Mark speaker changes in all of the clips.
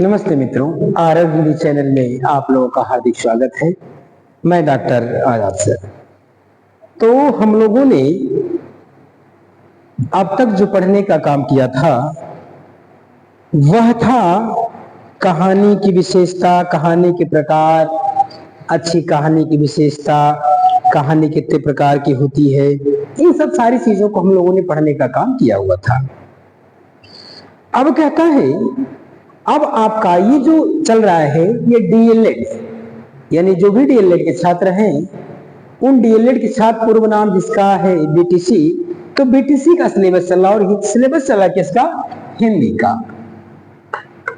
Speaker 1: नमस्ते मित्रों, आरव हिंदी चैनल में आप लोगों का हार्दिक स्वागत है। मैं डॉक्टर आजाद सर। तो हम लोगों ने अब तक जो पढ़ने का काम किया था वह था कहानी की विशेषता, कहानी के प्रकार, अच्छी कहानी की विशेषता, कहानी कितने प्रकार की होती है, इन सब सारी चीजों को हम लोगों ने पढ़ने का काम किया हुआ था। अब कहता है, अब आपका ये जो चल रहा है ये डीएलएड, यानी जो भी डीएलएड के छात्र हैं उन डीएलएड के छात्र, पूर्व नाम जिसका है बीटीसी, तो बीटीसी का सिलेबस चल रहा, और सिलेबस चला किसका? हिंदी का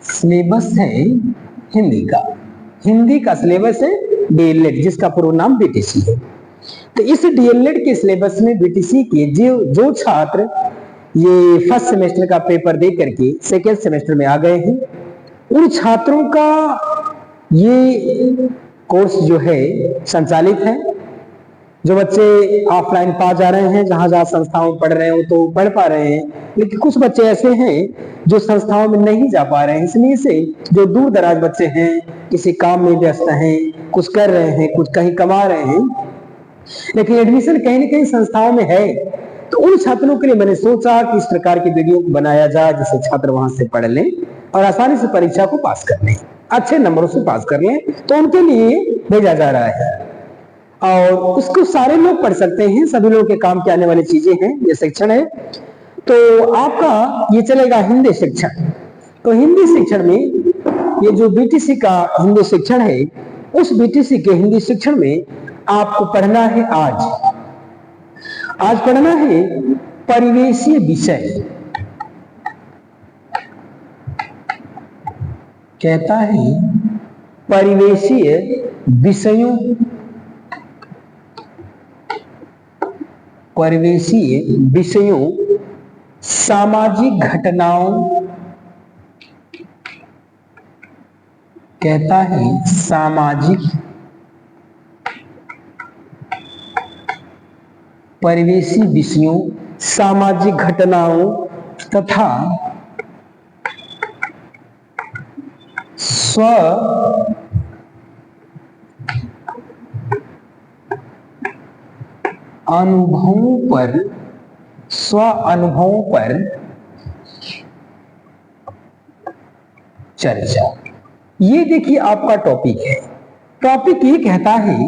Speaker 1: सिलेबस है। हिंदी का सिलेबस है डीएलएड, जिसका पूर्व नाम बीटीसी है। तो इस डीएलएड के सिलेबस में बीटीसी के जो छात्र ये फर्स्ट सेमेस्टर का पेपर दे करके सेकेंड सेमेस्टर में आ गए हैं, उन छात्रों का ये कोर्स जो है संचालित है। जो बच्चे ऑफलाइन पा जा रहे हैं, जहां जहां संस्थाओं में पढ़ रहे हो तो पढ़ पा रहे हैं, लेकिन कुछ बच्चे ऐसे हैं जो संस्थाओं में नहीं जा पा रहे हैं। इसलिए से जो दूर दराज बच्चे हैं, किसी काम में व्यस्त हैं, कुछ कर रहे हैं, कुछ कहीं कमा रहे हैं, लेकिन एडमिशन कहीं ना कहीं संस्थाओं में है, तो उन छात्रों के लिए मैंने सोचा कि इस प्रकार की वीडियो बनाया जाए जिससे छात्र वहां से पढ़ लें और आसानी से परीक्षा को पास कर लें, अच्छे नंबरों से पास कर लें। तो उनके लिए भेजा जा रहा है और उसको सारे लोग पढ़ सकते हैं, सभी लोगों के काम के आने वाली चीजें हैं। ये शिक्षण है, तो आपका ये चलेगा हिंदी शिक्षण। तो हिंदी शिक्षण में ये जो बीटीसी का हिंदी शिक्षण है, उस बीटीसी के हिंदी शिक्षण में आपको पढ़ना है आज पढ़ना है परिवेशीय विषय। कहता है परिवेशीय विषयों, सामाजिक घटनाओं, कहता है सामाजिक परिवेशी विषयों, सामाजिक घटनाओं तथा स्व अनुभवों पर चर्चा। ये देखिए आपका टॉपिक है। टॉपिक ये कहता है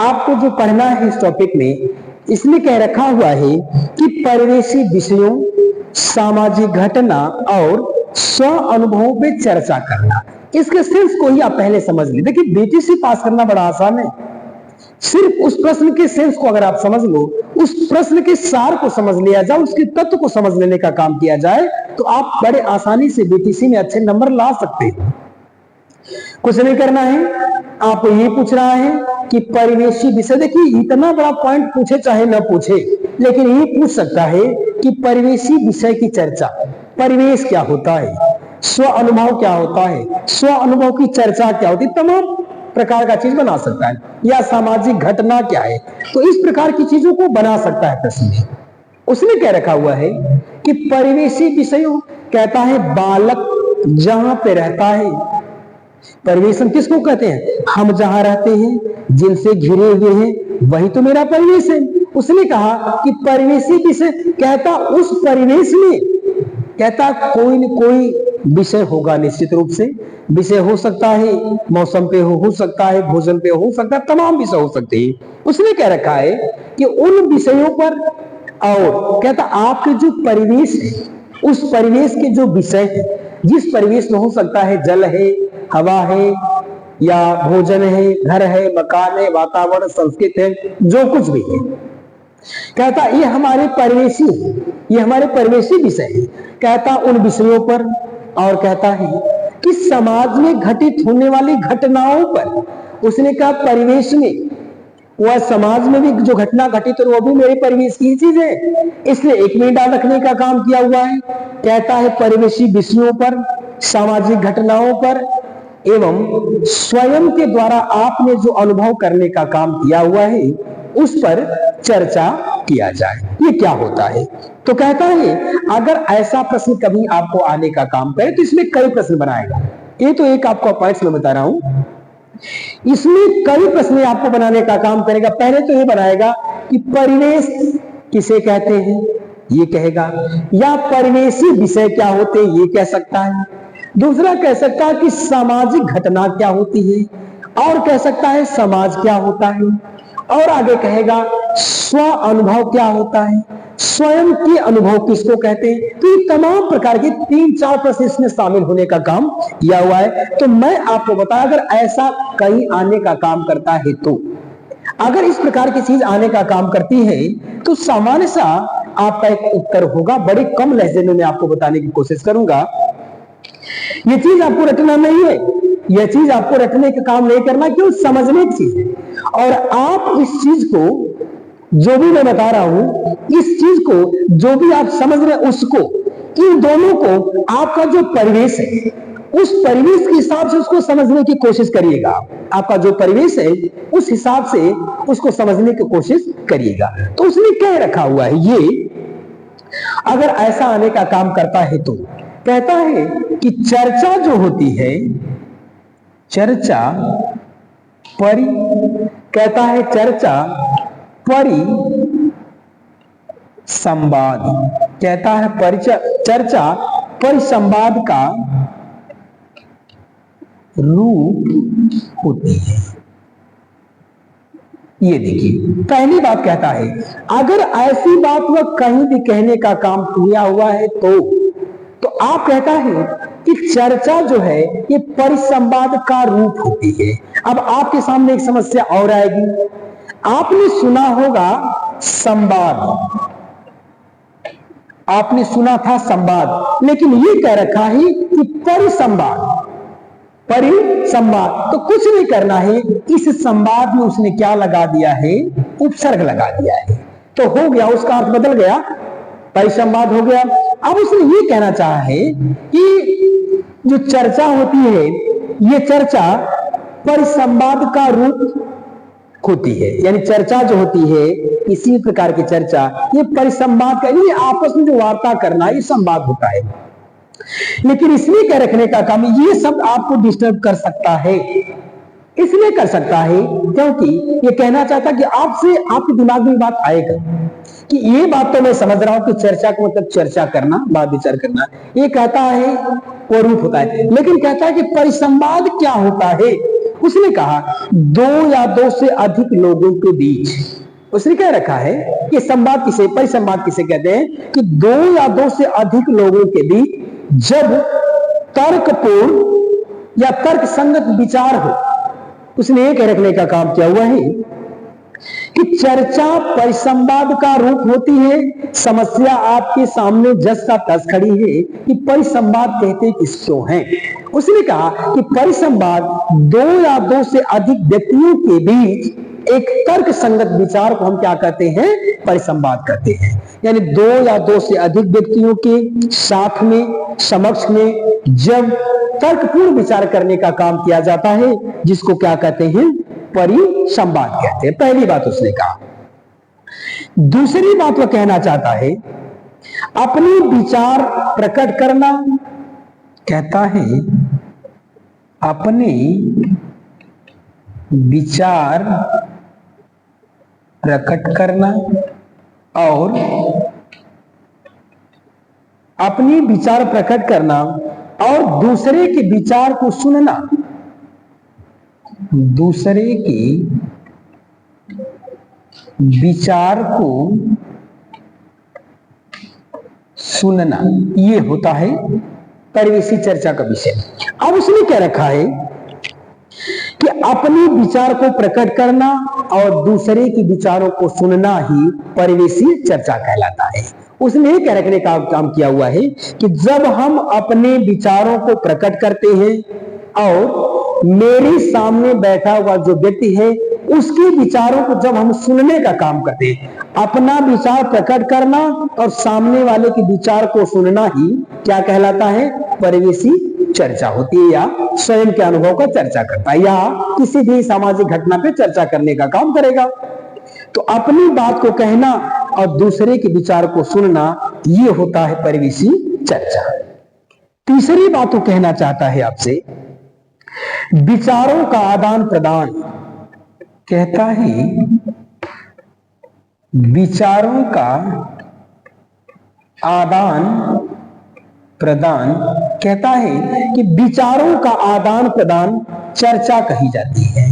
Speaker 1: आपको जो पढ़ना है इस टॉपिक में, इसमें कह रखा हुआ है कि परिवेशी विषयों, सामाजिक घटना और स्व अनुभवों पे चर्चा करना। इसके सेंस को ही आप पहले समझ लीजिए। देखिए बीटीसी पास करना बड़ा आसान है, सिर्फ उस प्रश्न के सेंस को अगर आप समझ लो, उस प्रश्न के सार को समझ लिया जाए, उसके तत्व को समझ लेने का काम किया जाए, तो आप बड़े आसानी से बीटीसी में अच्छे नंबर ला सकते हैं। कुछ नहीं करना है, आपको ये पूछ रहा है कि परिवेशी विषय। देखिए इतना बड़ा पॉइंट पूछे चाहे न पूछे, लेकिन ये पूछ सकता है कि परिवेशी विषय की चर्चा, परिवेश क्या होता है, स्व अनुभव क्या होता है, स्व अनुभव की चर्चा क्या होती है, तमाम प्रकार का चीज बना सकता है। या सामाजिक घटना क्या है, तो इस प्रकार की चीजों को बना सकता है प्रश्न में। उसने कह रखा हुआ है कि परिवेशी विषयों, कहता है बालक जहां पे रहता है, परिवेश हम किसको कहते हैं? हम जहां रहते हैं, जिनसे घिरे हुए हैं, वही तो मेरा परिवेश है। उसने कहा कि परिवेशी विषय, कहता उस परिवेश में, कहता कोई न कोई विषय होगा, निश्चित रूप से विषय हो सकता है, मौसम पे हो सकता है, भोजन पे हो सकता है, तमाम विषय हो सकते हैं। उसने कह रखा है कि उन विषयों पर, और कहता आपके जो परिवेश है, उस परिवेश के जो विषय है, जिस परिवेश में हो सकता है जल है, हवा है, या भोजन है, घर है, मकान है, वातावरण, संस्कृति है, जो कुछ भी है, कहता ये हमारे परिवेशी है, ये हमारे परिवेशी विषय है। कहता उन विषयों पर, और कहता है कि समाज में घटित होने वाली घटनाओं पर। उसने कहा परिवेश में, वह समाज में भी जो घटना घटित हो वो भी मेरे परिवेश की चीज है, इसलिए एक में डाल रखने का काम किया हुआ है। कहता है परिवेशी विषयों पर, सामाजिक घटनाओं पर एवं स्वयं के द्वारा आपने जो अनुभव करने का काम किया हुआ है उस पर चर्चा किया जाए। ये क्या होता है? तो कहता है अगर ऐसा प्रश्न कभी आपको आने का काम करे तो इसमें कई प्रश्न बनाएगा। ये तो एक आपको पॉइंट्स में बता रहा हूं। इसमें कई प्रश्न आपको बनाने का काम करेगा। पहले तो ये बनाएगा कि परिवेश किसे कहते हैं, ये कहेगा, या परिवेशी विषय क्या होते हैं, ये कह सकता है। दूसरा कह सकता है कि सामाजिक घटना क्या होती है, और कह सकता है समाज क्या होता है, और आगे कहेगा स्व अनुभव क्या होता है, स्वयं के अनुभव किसको कहते हैं। तो ये तमाम प्रकार के 3-4 प्रश्न इसमें शामिल होने का काम किया हुआ है। तो मैं आपको बताया, अगर ऐसा कहीं आने का काम करता है, तो अगर इस प्रकार की चीज आने का काम करती है, तो सामान्य सा आपका एक उत्तर होगा। बड़े कम लहजे में मैं आपको बताने की कोशिश करूंगा। यह चीज आपको रटना नहीं है, यह चीज आपको रटने का काम नहीं करना, क्यों, समझने की चीज है। और आप इस चीज को, जो भी मैं बता रहा हूं, इस चीज को जो भी आप समझ रहे हैं, उसको, इन दोनों को आपका जो परिवेश है, उस परिवेश के हिसाब से उसको समझने की कोशिश करिएगा। आपका जो परिवेश है, उस हिसाब से उसको समझने की कोशिश करिएगा। तो उसने क्या रखा हुआ है, ये अगर ऐसा आने का काम करता है, तो कहता है कि चर्चा जो होती है, चर्चा परि, कहता है चर्चा परि संवाद, कहता है चर्चा परिसंवाद का रूप होती है। ये देखिए, पहली बात कहता है, अगर ऐसी बात वह कहीं भी कहने का काम किया हुआ है, तो आप कहता है कि चर्चा जो है ये परिसंवाद का रूप होती है। अब आपके सामने एक समस्या और आएगी। आपने सुना होगा संवाद, आपने सुना था संवाद, लेकिन ये कह रखा है कि परिसंवाद, परिसंवाद। तो कुछ नहीं करना है, इस संवाद में उसने क्या लगा दिया है, उपसर्ग लगा दिया है। तो हो गया, उसका अर्थ बदल गया, परिसंवाद हो गया। अब उसने ये कहना चाहा है कि जो चर्चा होती है, ये चर्चा परिसंवाद का रूप होती है। यानी चर्चा जो होती है, इसी प्रकार की चर्चा, ये परिसंवाद का, ये आपस में जो वार्ता करना, ये संवाद होता है। लेकिन इसलिए कह रखने का काम, ये सब आपको डिस्टर्ब कर सकता है, इसलिए कर सकता है क्योंकि ये कहना चाहता कि आपसे, आपके दिमाग में बात आएगा कि ये बात तो मैं समझ रहा हूं कि चर्चा को मतलब चर्चा करना, बात विचार करना, ये कहता है वो रूप होता है। लेकिन कहता है कि परिसंवाद क्या होता है। उसने कहा 2 या 2 से अधिक लोगों के बीच, उसने कह रखा है कि संवाद किसे, परिसंवाद किसे कहते हैं कि 2 या 2 से अधिक लोगों के बीच जब तर्कपूर्ण या तर्क संगत विचार हो। उसने ये कह रखने का काम किया हुआ है कि चर्चा परिसंवाद का रूप होती है। समस्या आपके सामने जस का तस खड़ी है कि परिसंवाद कहते किसको हैं। उसने कहा कि परिसंवाद 2 या 2 से अधिक व्यक्तियों के बीच एक तर्क संगत विचार को हम क्या कहते हैं, परिसंवाद कहते हैं। यानी 2 या 2 से अधिक व्यक्तियों के साथ में, समक्ष में जब तर्कपूर्ण विचार करने का काम किया जाता है, जिसको क्या कहते हैं, परिसंवाद कहते हैं। पहली बात उसने कहा। दूसरी बात वो कहना चाहता है, अपने विचार प्रकट करना, कहता है अपने विचार प्रकट करना और अपनी विचार प्रकट करना और दूसरे के विचार को सुनना, दूसरे के विचार को सुनना, ये होता है परिवेशी चर्चा का विषय। अब उसने क्या रखा है कि अपने विचार को प्रकट करना और दूसरे के विचारों को सुनना ही परिवेशी चर्चा कहलाता है। उसने क्या रखने का काम किया हुआ है कि जब हम अपने विचारों को प्रकट करते हैं और मेरे सामने बैठा हुआ जो व्यक्ति है उसके विचारों को जब हम सुनने का काम करते हैं, अपना विचार प्रकट करना और सामने वाले के विचार को सुनना ही क्या कहलाता है, परिवेशी चर्चा होती है, या स्वयं के अनुभव का चर्चा करता है, या किसी भी सामाजिक घटना पे चर्चा करने का काम करेगा। तो अपनी बात को कहना और दूसरे के विचार को सुनना, ये होता है परिवेशी चर्चा। तीसरी बात वो कहना चाहता है आपसे विचारों का आदान प्रदान, कहता है विचारों का आदान प्रदान, कहता है कि विचारों का आदान प्रदान चर्चा कही जाती है,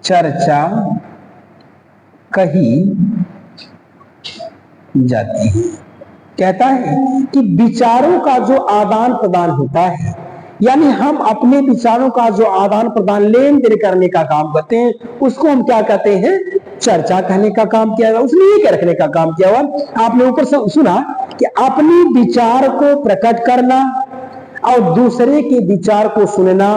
Speaker 1: चर्चा कही जाती है। कहता है कि विचारों का जो आदान प्रदान होता है, यानी हम अपने विचारों का जो आदान प्रदान लेन देन करने का काम करते हैं, उसको हम क्या कहते हैं? चर्चा कहने का काम किया हुआ, उसने ये क्या रखने का काम किया हुआ। आपने ऊपर से सुना कि अपने विचार को प्रकट करना और दूसरे के विचार को सुनना,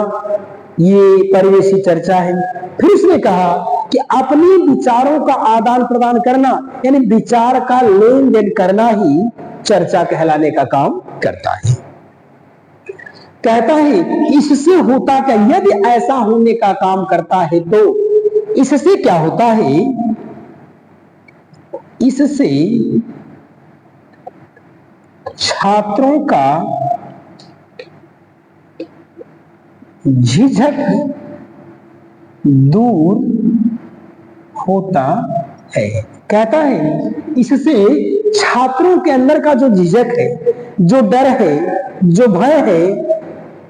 Speaker 1: ये परिवेशी चर्चा है। फिर उसने कहा कि अपने विचारों का आदान प्रदान करना, यानी विचार का लेन देन करना ही चर्चा कहलाने का काम करता है। कहता है इससे होता क्या? यदि ऐसा होने का काम करता है तो इससे क्या होता है? इससे छात्रों का झिझक दूर होता है। कहता है इससे छात्रों के अंदर का जो झिझक है, जो डर है, जो भय है,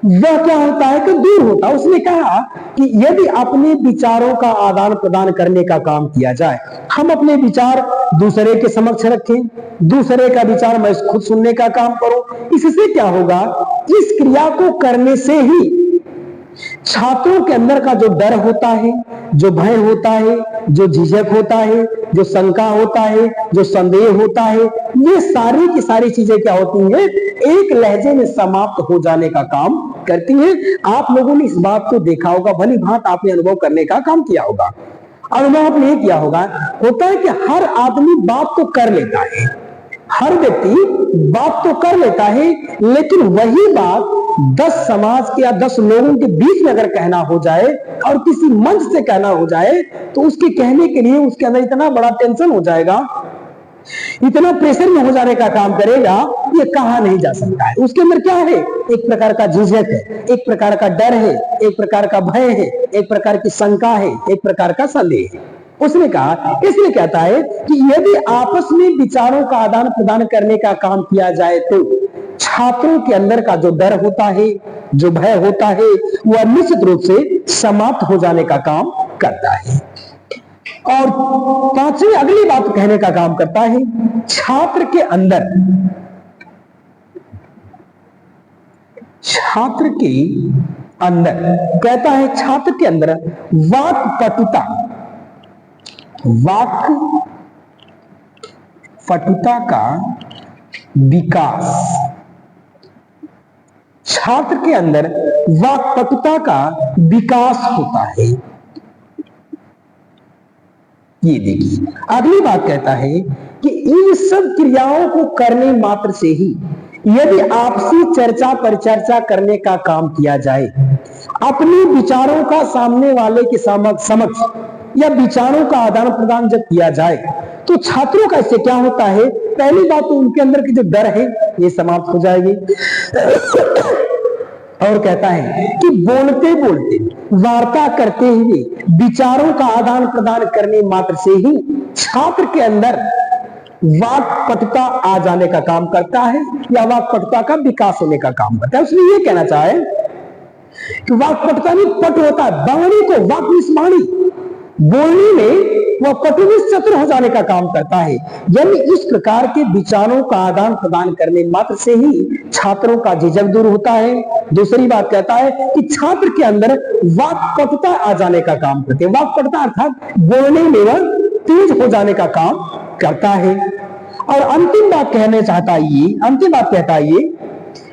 Speaker 1: वह क्या होता है कि दूर होता है। उसने कहा कि यदि अपने विचारों का आदान प्रदान करने का काम किया जाए, हम अपने विचार दूसरे के समक्ष रखें, दूसरे का विचार मैं खुद सुनने का काम करूं, इससे क्या होगा? इस क्रिया को करने से ही छात्रों के अंदर का जो डर होता है, जो भय होता है, जो झिझक होता है, जो शंका होता है, जो संदेह होता है, ये सारी की सारी चीजें क्या होती हैं? एक लहजे में समाप्त हो जाने का काम करती हैं। आप लोगों ने इस बात को देखा होगा, भली भांति आपने अनुभव करने का काम किया होगा। अनुभव आपने ये किया होगा, होता है कि हर आदमी बात तो कर लेता है, हर व्यक्ति बात तो कर लेता है, लेकिन वही बात 10 समाज के या 10 लोगों के बीच में अगर कहना हो जाए और किसी मंच से कहना हो जाए, तो उसके कहने के लिए उसके अंदर इतना बड़ा टेंशन हो जाएगा, इतना प्रेशर में हो जाने का काम करेगा, ये कहा नहीं जा सकता है। उसके अंदर क्या है? एक प्रकार का झिझक है, एक प्रकार का डर है, एक प्रकार का भय है, एक प्रकार की शंका है, एक प्रकार का संदेह है। उसने कहा, इसलिए कहता है कि यदि आपस में विचारों का आदान प्रदान करने का काम किया जाए तो छात्रों के अंदर का जो डर होता है, जो भय होता है, वह निश्चित रूप से समाप्त हो जाने का काम करता है। और पांचवी अगली बात कहने का काम करता है, छात्र के अंदर कहता है छात्र के अंदर वाक पटुता का विकास, छात्र के अंदर वाक्पटुता का विकास होता है। ये देखिए अगली बात कहता है कि इन सब क्रियाओं को करने मात्र से ही यदि आपसी चर्चा परिचर्चा करने का काम किया जाए, अपने विचारों का सामने वाले के समक्ष या विचारों का आदान प्रदान जब किया जाए, तो छात्रों का इससे क्या होता है? पहली बात तो उनके अंदर की जो डर है ये समाप्त हो जाएगी। और कहता है कि बोलते बोलते वार्ता करते हुए विचारों का आदान प्रदान करने मात्र से ही छात्र के अंदर वाक्पटुता आ जाने का काम करता है या वाक्पटुता का विकास होने का काम करता है। उसने ये कहना चाहे कि वाक्पटुता नहीं, पट होता है, वाणी को वाक्निस्माणी, बोलने में वह पटुनिस चतुर हो जाने का काम करता है। यानी इस प्रकार के विचारों का आदान प्रदान करने मात्र से ही छात्रों का झिझक दूर होता है। दूसरी बात कहता है कि छात्र के अंदर वाक्पटुता आ जाने का काम करते हैं। वाक्पटुता अर्थात बोलने में वह तेज हो जाने का काम करता है। और अंतिम बात कहता है ये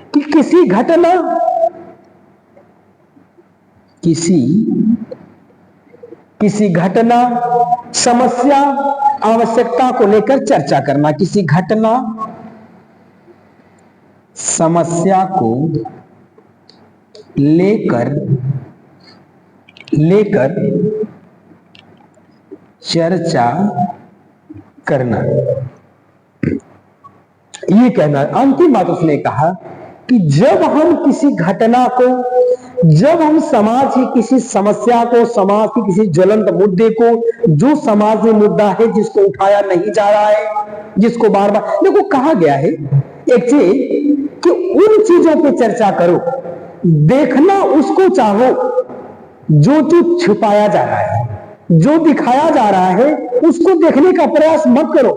Speaker 1: कि किसी घटना समस्या आवश्यकता को लेकर चर्चा करना, किसी घटना समस्या को लेकर चर्चा करना, ये कहना। अंतिम बात उसने कहा कि जब हम किसी घटना को, जब हम समाज की किसी समस्या को, समाज की किसी ज्वलंत मुद्दे को, जो समाज में मुद्दा है जिसको उठाया नहीं जा रहा है, जिसको बार बार, देखो कहा गया है एक चीज कि उन चीजों पे चर्चा करो, देखना उसको चाहो जो जो छुपाया जा रहा है, जो दिखाया जा रहा है उसको देखने का प्रयास मत करो।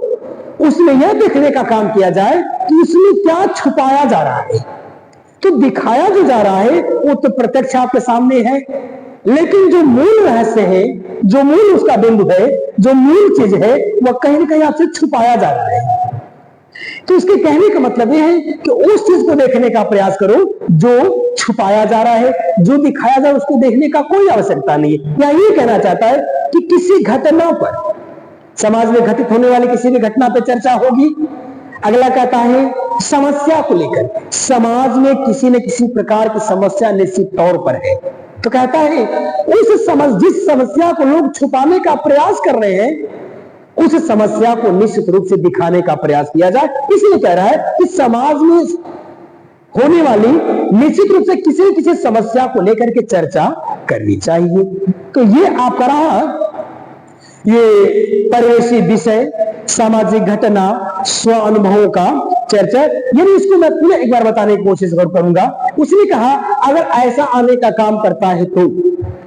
Speaker 1: उसमें यह देखने का काम किया जाए कि उसमें क्या छुपाया जा रहा है। तो दिखाया जो जा रहा है वो तो प्रत्यक्ष आपके सामने है, लेकिन जो मूल रहस्य है, जो मूल उसका बिंदु है, जो मूल चीज है, वह कहीं ना कहीं आपसे छुपाया जा रहा है। तो इसके कहने का मतलब यह है कि उस चीज को देखने का प्रयास करो जो छुपाया जा रहा है, जो दिखाया जा रहा है उसको देखने का कोई आवश्यकता नहीं है। या ये कहना चाहता है कि किसी घटना पर, समाज में घटित होने वाली किसी भी घटना पर चर्चा होगी। अगला कहता है समस्या को लेकर, समाज में किसी न किसी प्रकार की समस्या निश्चित तौर पर है, तो कहता है जिस समस्या को लोग छुपाने का प्रयास कर रहे हैं उस समस्या को निश्चित रूप से दिखाने का प्रयास किया जाए। इसलिए कह रहा है कि समाज में होने वाली निश्चित रूप से किसी न किसी समस्या को लेकर के चर्चा करनी चाहिए। तो ये आपका रहा ये परिवेशी विषय, सामाजिक घटना, स्व अनुभवों का चर्चा। यदि इसको मैं पुनः एक बार बताने की कोशिश करूंगा। उसने कहा अगर ऐसा आने का काम करता है तो,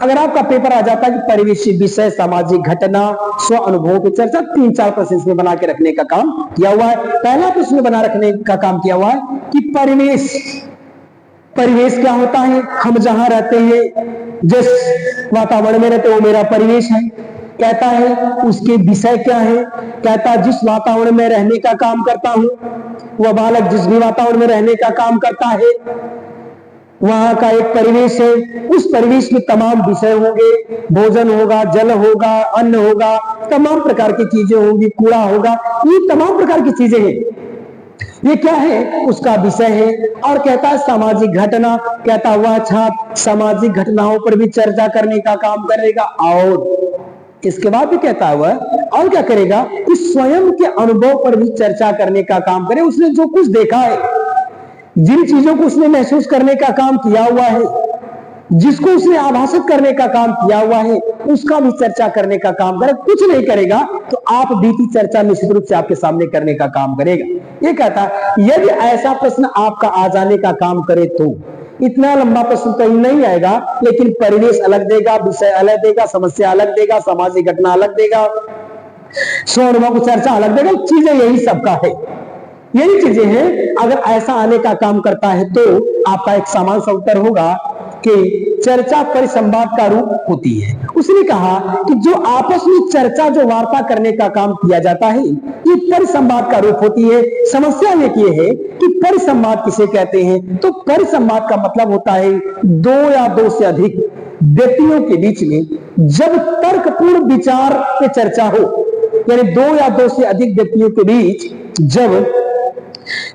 Speaker 1: अगर आपका पेपर आ जाता है कि परिवेशी विषय, सामाजिक घटना, स्व अनुभवों की चर्चा, 3-4 प्रश्न इसमें बना के रखने का काम किया हुआ है। पहला प्रश्न बना रखने का काम किया हुआ है कि परिवेश, परिवेश क्या होता है। हम जहां रहते हैं, जिस वातावरण में रहते हैं वो मेरा परिवेश है। कहता है उसके विषय क्या है। कहता है जिस वातावरण में रहने का काम करता हूं, वह बालक जिस भी वातावरण में रहने का काम करता है वहां का एक परिवेश है। उस परिवेश में तमाम विषय होंगे, भोजन होगा, जल होगा, अन्न होगा, तमाम प्रकार की चीजें होंगी, कूड़ा होगा, ये तमाम प्रकार की चीजें हैं। ये क्या है, उसका विषय है। और कहता है सामाजिक घटना, कहता वह छात्र सामाजिक घटनाओं पर भी चर्चा करने का काम करेगा। और इसके बाद भी कहता हुआ और क्या करेगा, इस स्वयं के अनुभव पर भी चर्चा करने का काम करे। उसने जो कुछ देखा है, जिन चीजों को उसने महसूस करने का काम किया हुआ है, जिसको उसने आभासित करने का काम किया हुआ है, उसका भी चर्चा करने का काम करे। कुछ नहीं करेगा तो आप बीती चर्चा निश्चित रूप से आपके सामने करने का काम करेगा। ये कहता है यदि ऐसा प्रश्न आपका आ जाने का काम करे तो, इतना लंबा प्रश्न तो नहीं आएगा, लेकिन परिवेश अलग देगा, विषय अलग देगा, समस्या अलग देगा, सामाजिक घटना अलग देगा, स्व अनुभव को चर्चा अलग देगा। चीजें यही सबका है, यही चीजें हैं। अगर ऐसा आने का काम करता है तो आपका एक सामान्य सा उत्तर होगा कि चर्चा परिसंवाद का रूप होती है। उसने कहा कि जो आपस में चर्चा, जो वार्ता करने का काम किया जाता है, ये परिसंवाद का रूप होती है। समस्या ये है कि परिसंवाद किसे कहते हैं, तो परिसंवाद का मतलब होता है दो या दो से अधिक व्यक्तियों के बीच में जब तर्कपूर्ण विचार पे चर्चा हो, यानी दो या दो से अधिक व्यक्तियों के बीच जब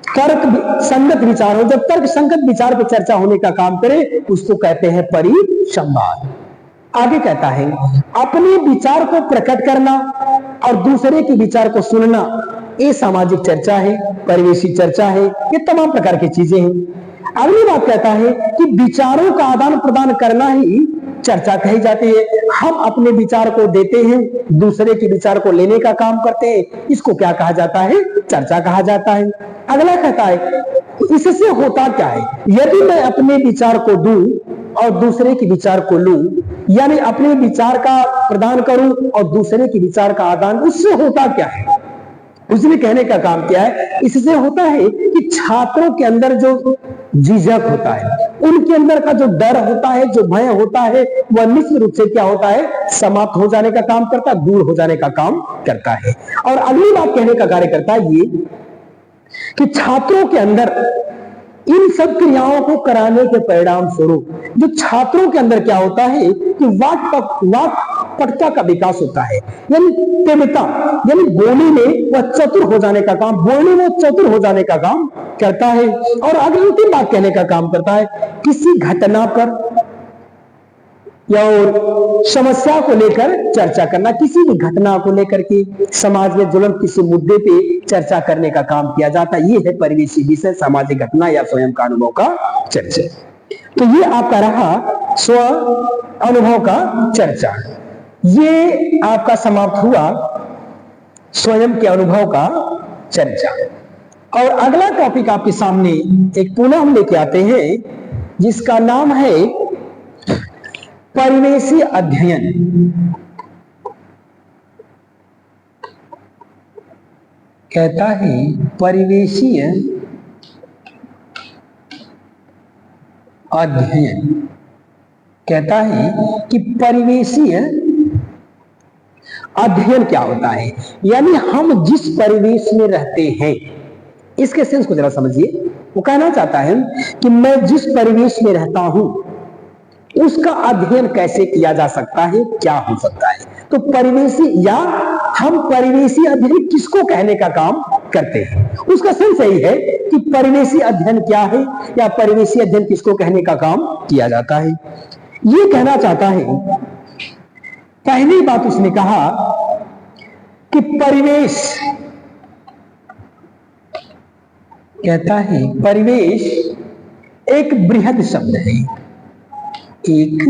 Speaker 1: तर्क संगत विचार हो, जब तर्क संगत विचार पर चर्चा होने का काम करे, उसको कहते हैं परिसंवाद। आगे कहता है अपने विचार को प्रकट करना और दूसरे के विचार को सुनना, ये सामाजिक चर्चा है, परिवेशी चर्चा है, ये तमाम प्रकार की चीजें हैं। अगली बात कहता है कि विचारों का आदान प्रदान करना ही चर्चा कही जाती है। हम अपने विचार को देते हैं, दूसरे के विचार को लेने का काम करते हैं, इसको क्या कहा जाता है, चर्चा कहा जाता है। अगला कहता है इससे होता क्या है, यदि मैं अपने विचार को दूं और दूसरे के विचार को लूं, यानी अपने विचार का प्रदान करूं और दूसरे के विचार का आदान, उससे होता क्या है। उसने कहने का काम किया है, इससे होता है कि छात्रों के अंदर जो झिझक होता है, उनके अंदर का जो डर होता है, जो भय होता है, वह निश्चित रूप से क्या होता है, समाप्त हो जाने का काम करता है, दूर हो जाने का काम करता है। और अगली बात कहने का कार्य करता है ये कि छात्रों के अंदर इन सब क्रियाओं को कराने के परिणाम स्वरूप जो छात्रों के अंदर क्या होता है कि वाक्पटुता का विकास होता है, यानी तीव्रता, यानी बोलने में वह चतुर हो जाने का काम, बोलने में चतुर हो जाने का काम करता है। और अगली अंतिम बात कहने का काम करता है किसी घटना पर या और समस्या को लेकर चर्चा करना, किसी भी घटना को लेकर के समाज में ज्वलंत किसी मुद्दे पे चर्चा करने का काम किया जाता है। ये है परिवेशी विषय, सामाजिक घटना या स्वयं का अनुभव का चर्चा। तो ये आपका रहा स्व अनुभव का चर्चा। ये आपका समाप्त हुआ स्वयं के अनुभव का चर्चा। और अगला टॉपिक आपके सामने एक पुनः हम लेके आते हैं जिसका नाम है परिवेशी अध्ययन। कहता है परिवेशीय अध्ययन, कहता है कि परिवेशीय अध्ययन क्या होता है, यानी हम जिस परिवेश में रहते हैं, इसके सेंस को जरा समझिए। वो कहना चाहता है कि मैं जिस परिवेश में रहता हूं उसका अध्ययन कैसे किया जा सकता है, क्या हो सकता है। तो परिवेशी या हम परिवेशी अध्ययन किसको कहने का काम करते हैं, उसका सेंस यही है कि परिवेशी अध्ययन क्या है या परिवेशी अध्ययन किसको कहने का काम किया जाता है। ये कहना चाहता है, पहली बात उसने कहा कि परिवेश, कहता है परिवेश एक बृहद शब्द है, एक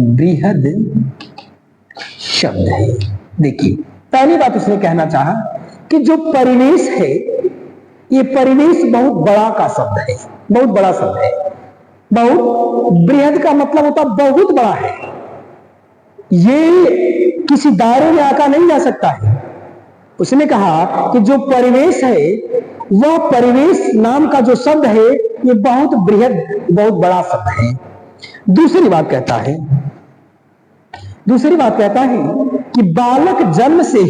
Speaker 1: बृहद शब्द है। देखिए पहली बात उसने कहना चाहा कि जो परिवेश है, ये परिवेश बहुत बड़ा का शब्द है, बहुत बड़ा शब्द है। बहुत बृहद का मतलब होता बहुत बड़ा है, ये किसी दायरे में आका नहीं जा सकता है। उसने कहा कि जो परिवेश है, वह परिवेश नाम का जो शब्द है ये बहुत बृहद, बहुत बड़ा शब्द है। दूसरी बात कहता है कि बालक जन्म से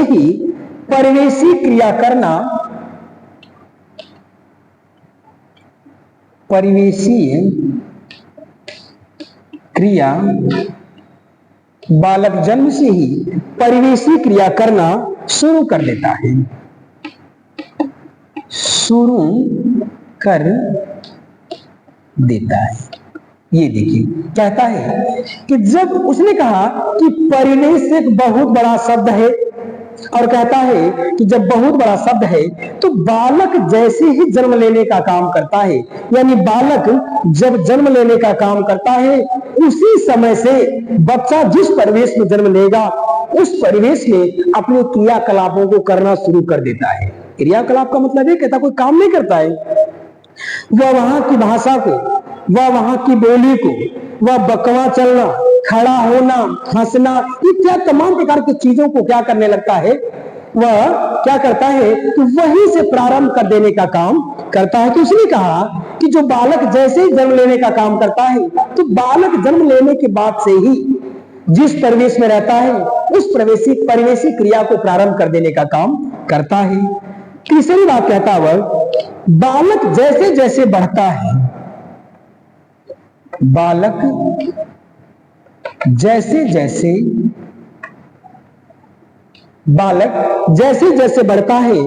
Speaker 1: ही परिवेशी क्रिया करना, परिवेशी क्रिया, बालक जन्म से ही परिवेशी क्रिया करना शुरू कर देता है, शुरू कर देता है। ये देखिए कहता है कि जब उसने कहा कि परिवेश एक बहुत बड़ा शब्द है, और कहता है कि जब बहुत बड़ा शब्द है तो बालक जैसे ही जन्म लेने का काम करता है, यानी बालक जब जन्म लेने का काम करता है उसी समय से बच्चा जिस परिवेश में जन्म लेगा उस परिवेश में अपने क्रियाकलापों को करना शुरू कर देता है। क्रियाकलाप का मतलब ये कहता कोई काम नहीं करता है, वह वहां की भाषा को, वह वहां की बोली को, वह बकवा चलना, खड़ा होना, हंसना, इत्यादि तमाम प्रकार की चीजों को क्या करने लगता है, वह क्या करता है कि वहीं से प्रारंभ कर देने का काम करता है। तो उसने कहा कि जो बालक जैसे ही जन्म लेने का काम करता है तो बालक जन्म लेने के बाद से ही जिस परिवेश में रहता है उस परिवेशी क्रिया को प्रारंभ कर देने का काम करता है। तीसरी बात कहता है बालक जैसे जैसे बढ़ता है, बालक जैसे जैसे बढ़ता है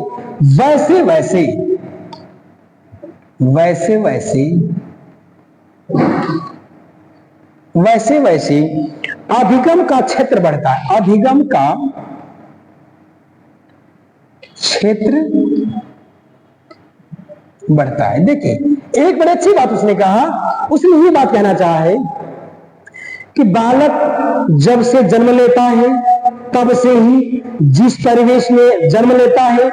Speaker 1: वैसे वैसे अभिगम का क्षेत्र बढ़ता है, अभिगम का क्षेत्र बढ़ता है। देखिए एक बड़ी अच्छी बात उसने कहा, उसने ये बात कहना चाहा है कि बालक जब से जन्म लेता है तब से ही जिस परिवेश में जन्म लेता है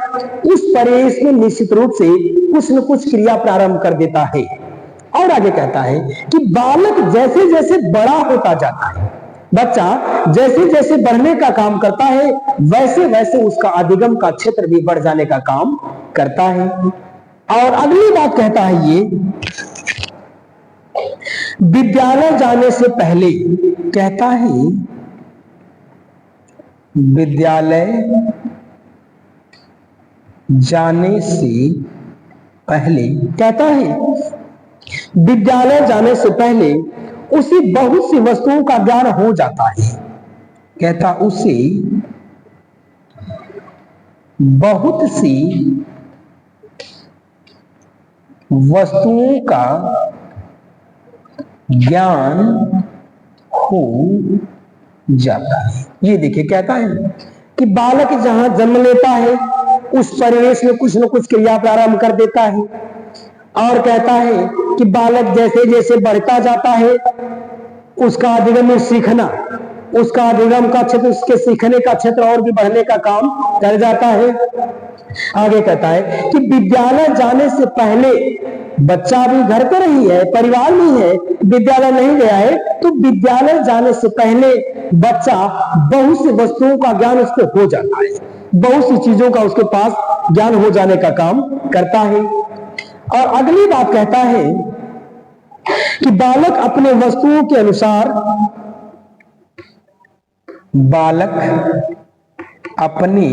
Speaker 1: उस परिवेश में निश्चित रूप से कुछ न कुछ क्रिया प्रारंभ कर देता है। और आगे कहता है कि बालक जैसे जैसे बड़ा होता जाता है, बच्चा जैसे जैसे बढ़ने का काम करता है वैसे वैसे उसका अधिगम का क्षेत्र भी बढ़ जाने का काम करता है। और अगली बात कहता है ये विद्यालय जाने से पहले, कहता है विद्यालय जाने से पहले, कहता है विद्यालय जाने से पहले उसे बहुत सी वस्तुओं का ज्ञान हो जाता है। कहता उसे बहुत सी वस्तुओं का ज्ञान हो जाता है। ये देखिए कहता है कि बालक जहां जन्म लेता है उस परिवेश में कुछ न कुछ क्रिया प्रारंभ कर देता है, और कहता है कि बालक जैसे जैसे बढ़ता जाता है उसका अधिगम में सीखना, उसका अधिगम का क्षेत्र, उसके सीखने का क्षेत्र और भी बढ़ने का काम कर जाता है। आगे कहता है कि विद्यालय जाने से पहले बच्चा भी घर पर ही है, परिवार में ही है, विद्यालय नहीं गया है, तो विद्यालय जाने से पहले बच्चा बहुत सी वस्तुओं का ज्ञान उसको हो जाता है, बहुत सी चीजों का उसके पास ज्ञान हो जाने का काम करता है। और अगली बात कहता है कि बालक अपने वस्तुओं के अनुसार, बालक अपनी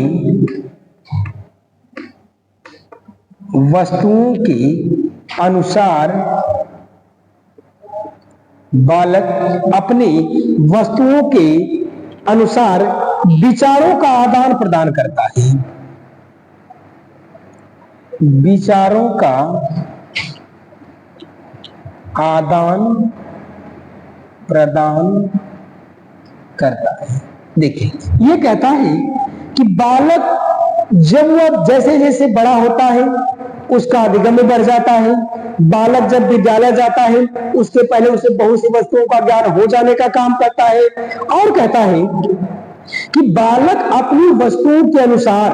Speaker 1: वस्तुओं के अनुसार, बालक अपनी वस्तुओं के अनुसार विचारों का आदान प्रदान करता है, विचारों का आदान प्रदान करता है। देखिए ये कहता है कि बालक जब वह जैसे जैसे बड़ा होता है उसका अधिगम में बढ़ जाता है। बालक जब विद्यालय जाता है उसके पहले उसे बहुत सी वस्तुओं का ज्ञान हो जाने का काम करता है। और कहता है कि बालक अपनी वस्तुओं के अनुसार,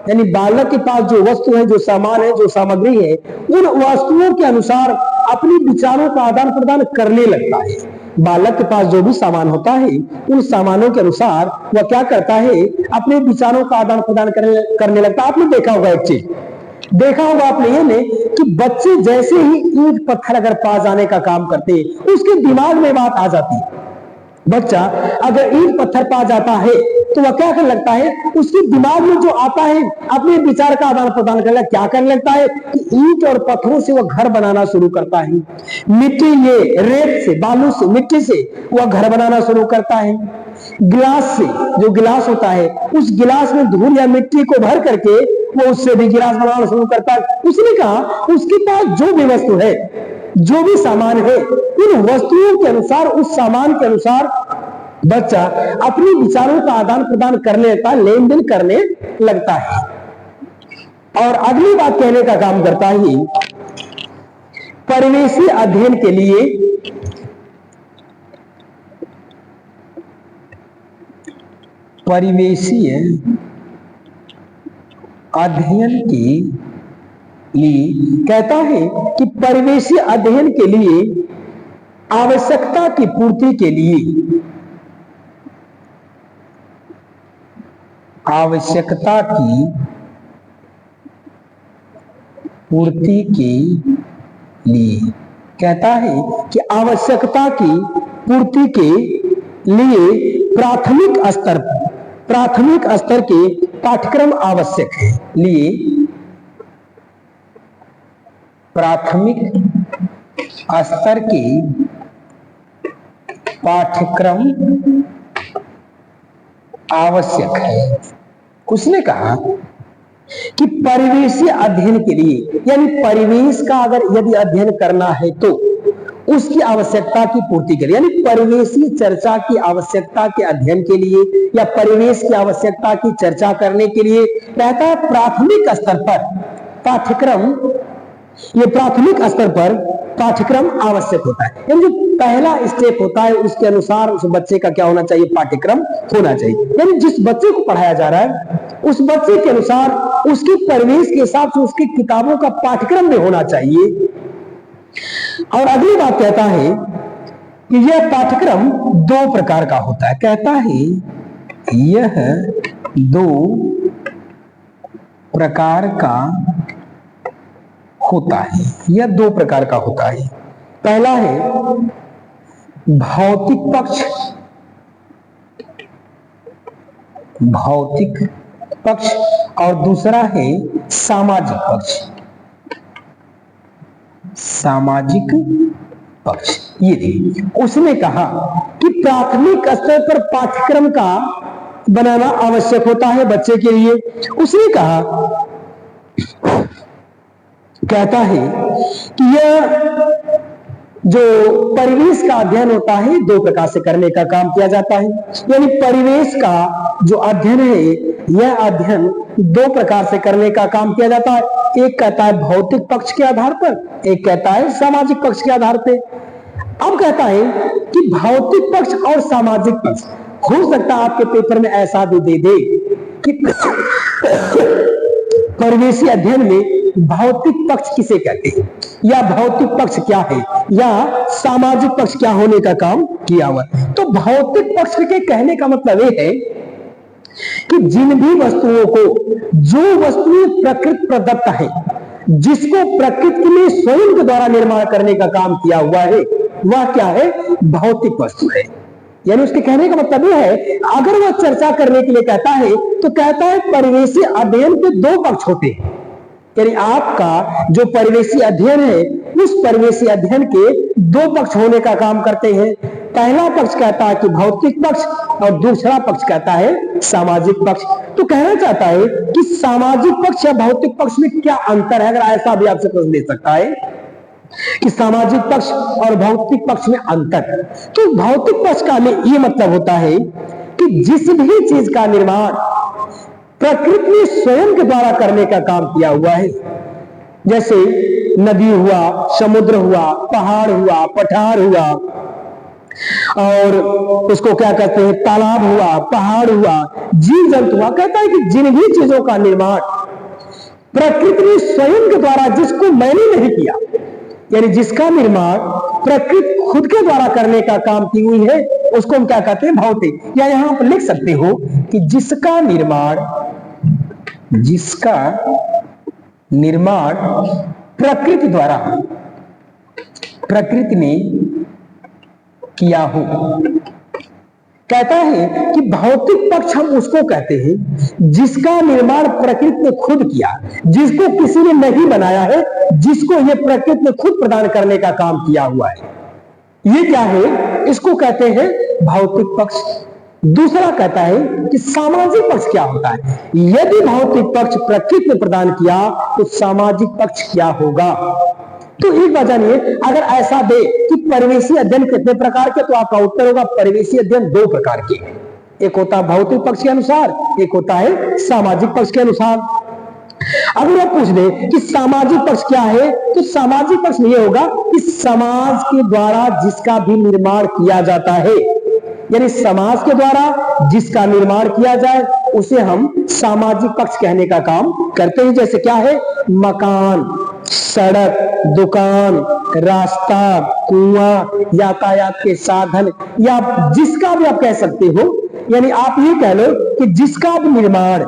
Speaker 1: यानी बालक के पास जो वस्तु है, जो सामान है, जो सामग्री है, उन वस्तुओं के अनुसार अपने विचारों का आदान प्रदान करने लगता है। बालक के पास जो भी सामान होता है उन सामानों के अनुसार वह क्या करता है, अपने विचारों का आदान प्रदान करने लगता है। आपने देखा होगा, एक चीज देखा होगा आपने ये ने कि बच्चे जैसे ही ईंट पत्थर अगर पास आने का काम करते उसके दिमाग में बात आ जाती है। बच्चा अगर ईंट पत्थर पा जाता है तो वह क्या करने लगता है, उसके दिमाग में जो आता है अपने विचार का आदान प्रदान करने, क्या करने लगता है कि ईंट और पत्थरों से वह घर बनाना शुरू करता है। मिट्टी, ये रेत से, बालू से, मिट्टी से वह घर बनाना शुरू करता है। गिलास से, जो गिलास होता है उस गिलास में धूल या मिट्टी को भर करके वो उससे भी गिलास बनाना शुरू करता है। उसने कहा उसके पास जो भी वस्तु है, जो भी सामान है, उन वस्तुओं के अनुसार, उस सामान के अनुसार बच्चा अपने विचारों का आदान प्रदान करने का, लेन देन करने लगता है। और अगली बात कहने का काम करता है, परिवेशी अध्ययन के लिए परिवेशीय अध्ययन के लिए कहता है कि परिवेशी अध्ययन के लिए आवश्यकता की पूर्ति के लिए, आवश्यकता की पूर्ति के लिए कहता है कि आवश्यकता की पूर्ति के लिए प्राथमिक स्तर के पाठ्यक्रम आवश्यक है। लिए प्राथमिक स्तर के पाठ्यक्रम आवश्यक है। उसने कहा कि परिवेशी अध्ययन के लिए, यानी परिवेश का अगर यदि अध्ययन करना है तो उसकी आवश्यकता की पूर्ति के लिए, यानी परिवेशी चर्चा की आवश्यकता के अध्ययन के लिए या परिवेश की आवश्यकता की चर्चा करने के लिए कहता है प्राथमिक स्तर पर पाठ्यक्रम, ये प्राथमिक स्तर पर पाठ्यक्रम आवश्यक होता है। यानी जो पहला स्टेप होता है उसके अनुसार उस बच्चे का क्या होना चाहिए, पाठ्यक्रम होना चाहिए। यानी जिस बच्चे को पढ़ाया जा रहा है उस बच्चे के अनुसार, उसके परिवेश के हिसाब से उसकी किताबों का पाठ्यक्रम भी होना चाहिए। और अगली बात कहता है कि यह पाठ्यक्रम दो प्रकार का होता है। कहता है यह दो प्रकार का होता है, यह दो प्रकार का होता है। पहला है भौतिक पक्ष, भौतिक पक्ष, और दूसरा है सामाजिक पक्ष, सामाजिक पक्ष। ये देखिए उसने कहा कि प्राथमिक स्तर पर पाठ्यक्रम का बनाना आवश्यक होता है बच्चे के लिए। उसने कहा, कहता है कि यह जो परिवेश का अध्ययन होता है दो प्रकार से करने का काम किया जाता है। यानी परिवेश का जो अध्ययन है यह अध्ययन दो प्रकार से करने का काम किया जाता है। एक कहता है भौतिक पक्ष के आधार पर, एक कहता है सामाजिक पक्ष के आधार पर। अब कहता है कि भौतिक पक्ष और सामाजिक पक्ष, हो सकता है आपके पेपर में ऐसा भी दे दे कि परिवेशी अध्ययन में भौतिक पक्ष किसे कहते हैं, या भौतिक पक्ष क्या है, या सामाजिक पक्ष क्या होने का काम किया हुआ। तो भौतिक पक्ष के कहने का मतलब यह है कि जिन भी वस्तुओं को, जो वस्तुएं प्रकृति प्रदत्त है, जिसको प्रकृति ने स्वयं के द्वारा निर्माण करने का काम किया हुआ है, वह क्या है, भौतिक वस्तु है। यानी उसके कहने का मतलब यह है, अगर वह चर्चा करने के लिए कहता है तो कहता है परिवेशी अध्ययन के दो पक्ष होते हैं। यानी आपका जो परिवेशी अध्ययन है उस परिवेशी अध्ययन के दो पक्ष होने का काम करते हैं। पहला पक्ष कहता है कि भौतिक पक्ष और दूसरा पक्ष कहता है सामाजिक पक्ष। तो कहना चाहता है कि सामाजिक पक्ष या भौतिक पक्ष में क्या अंतर है, अगर ऐसा भी आपसे प्रश्न दे सकता है कि सामाजिक पक्ष और भौतिक पक्ष में अंतर। तो भौतिक पक्ष का यह मतलब होता है कि जिस भी चीज का निर्माण प्रकृति ने स्वयं के द्वारा करने का काम किया हुआ है, जैसे नदी हुआ, समुद्र हुआ, पहाड़ हुआ, पठार हुआ, और उसको क्या कहते हैं, तालाब हुआ, पहाड़ हुआ, जीव जंतु हुआ। कहता है कि जिन भी चीजों का निर्माण प्रकृति ने स्वयं के द्वारा, जिसको मैंने नहीं किया, यानी जिसका निर्माण प्रकृति खुद के द्वारा करने का काम की हुई है, उसको हम क्या कहते हैं, भौतिक। या यहां आप लिख सकते हो कि जिसका निर्माण प्रकृति द्वारा, प्रकृति ने किया हो। कहता है कि भौतिक पक्ष हम उसको कहते हैं जिसका निर्माण प्रकृति ने खुद किया, जिसको किसी ने नहीं बनाया है, जिसको ये प्रकृति ने खुद प्रदान करने का काम किया हुआ है। ये क्या है, इसको कहते हैं भौतिक पक्ष। दूसरा कहता है कि सामाजिक पक्ष क्या होता है। यदि भौतिक पक्ष प्रकृति ने प्रदान किया तो सामाजिक पक्ष क्या होगा। तो एक बात जानिए, अगर ऐसा दे कि परिवेशी अध्ययन कितने प्रकार के, तो आपका उत्तर होगा परिवेशी अध्ययन दो प्रकार के। एक होता है भौतिक पक्ष के अनुसार, एक होता है सामाजिक पक्ष के अनुसार। अगर आप पूछ दे कि सामाजिक पक्ष क्या है, तो सामाजिक पक्ष में यह होगा कि समाज के द्वारा जिसका भी निर्माण किया जाता है, यानी समाज के द्वारा जिसका निर्माण किया जाए उसे हम सामाजिक पक्ष कहने का काम करते हैं। जैसे क्या है, मकान, सड़क, दुकान, रास्ता, कुआं, यातायात के साधन, या जिसका भी आप कह सकते हो। यानी आप ये कह लो कि जिसका भी निर्माण,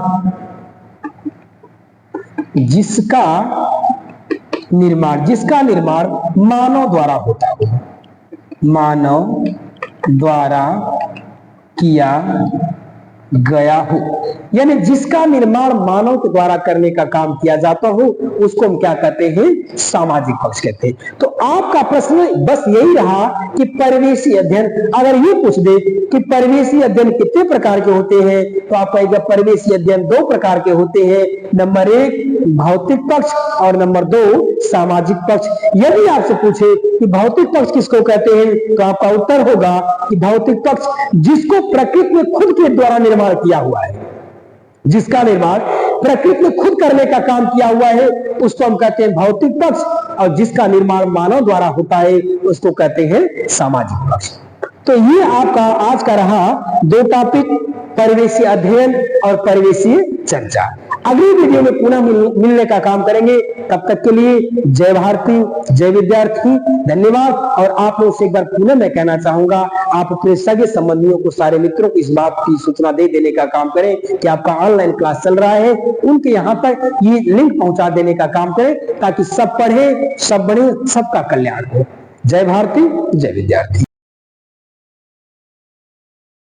Speaker 1: जिसका निर्माण मानव द्वारा होता हो, मानव द्वारा किया गया हो, यानी जिसका निर्माण मानव के द्वारा करने का काम किया जाता हो, उसको हम क्या कहते हैं, सामाजिक पक्ष कहते हैं। तो आपका प्रश्न बस यही रहा कि परिवेशी अध्ययन, अगर ये पूछ दे कि परिवेशी अध्ययन कितने प्रकार के होते हैं, तो आप कहेंगे परिवेशी अध्ययन दो प्रकार के होते हैं। नंबर एक भौतिक पक्ष और नंबर दो सामाजिक पक्ष। यदि आपसे पूछे कि भौतिक पक्ष किसको कहते हैं, तो आपका उत्तर होगा कि भौतिक पक्ष जिसको प्रकृति ने खुद के द्वारा निर्माण किया हुआ है, जिसका निर्माण प्रकृति ने खुद करने का काम किया हुआ है, उसको हम कहते हैं भौतिक पक्ष, और जिसका निर्माण मानव द्वारा होता है उसको कहते हैं सामाजिक पक्ष। तो ये आपका आज का रहा दो टॉपिक, परिवेशी अध्ययन और परिवेशी चर्चा। अगली वीडियो में पुनः मिलने का काम करेंगे। तब तक के लिए जय भारती, जय विद्यार्थी, धन्यवाद। और आप लोगों से एक बार पुनः मैं कहना चाहूंगा, आप अपने सगे संबंधियों को, सारे मित्रों को इस बात की सूचना दे देने का काम करें कि आपका ऑनलाइन क्लास चल रहा है, उनके यहाँ तक ये लिंक पहुंचा देने का काम करें, ताकि सब पढ़े, सब बढ़े, सबका कल्याण हो। जय भारती, जय विद्यार्थी।